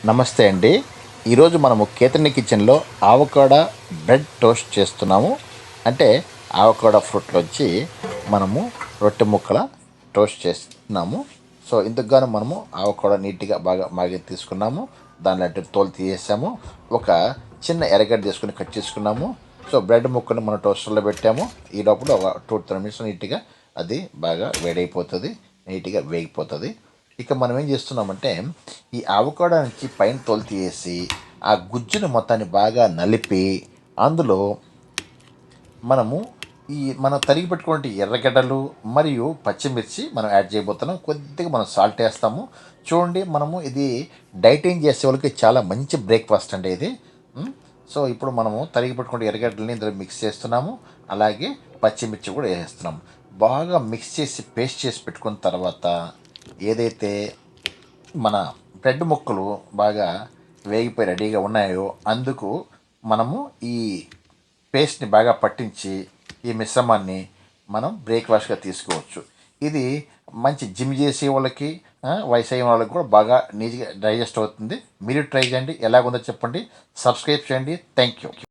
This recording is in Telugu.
నమస్తే అండి. ఈరోజు మనము కేతని కిచెన్లో ఆవకాడో బ్రెడ్ టోస్ట్ చేస్తున్నాము. అంటే ఆవకాడో ఫ్రూట్లోంచి మనము రొట్టె ముక్కల టోస్ట్ చేస్తున్నాము. సో ఇందుకు గాను మనము ఆవకాడో నీట్గా బాగా మాగి తీసుకున్నాము. దానిలో తోలు తీసేసాము. ఒక చిన్న ఎర్రగడ్డ తీసుకుని కట్ చేసుకున్నాము. సో బ్రెడ్ ముక్కను మనం టోస్టర్లో పెట్టాము. ఈ లోపల ఒక 2-3 మినిట్స్ నీట్గా అది బాగా వేడైపోతుంది, నీట్గా వేగిపోతుంది. ఇక మనం ఏం చేస్తున్నామంటే ఈ అవకాడో నుంచి పైన తోలు తీసేసి ఆ గుజ్జును మొత్తాన్ని బాగా నలిపి అందులో మనము మనం తరిగి పెట్టుకున్న ఎర్రగడ్డలు మరియు పచ్చిమిర్చి మనం యాడ్ చేయబోతున్నాం. కొద్దిగా మనం సాల్ట్ వేస్తాము. చూడండి, మనము ఇది డైటింగ్ చేసే వాళ్ళకి చాలా మంచి బ్రేక్ఫాస్ట్ అండి ఇది. సో ఇప్పుడు మనము తరిగి పెట్టుకున్న ఎర్రగడ్డలని ఇందులో మిక్స్ చేస్తున్నాము. అలాగే పచ్చిమిర్చి కూడా వేసేస్తున్నాము. బాగా మిక్స్ చేసి పేస్ట్ చేసి పెట్టుకున్న తర్వాత ఏదైతే మన బ్రెడ్ ముక్కలు బాగా వేగిపోయి రెడీగా ఉన్నాయో అందుకు మనము ఈ పేస్ట్ని బాగా పట్టించి ఈ మిశ్రమాన్ని మనం బ్రేక్ఫాస్ట్గా తీసుకోవచ్చు. ఇది మంచి జిమ్ చేసే వాళ్ళకి, వయసు అయిన వాళ్ళకి కూడా బాగా నీట్గా డైజెస్ట్ అవుతుంది. మీరు ట్రై చేయండి, ఎలాగుందో చెప్పండి, సబ్స్క్రైబ్ చేయండి. Thank you.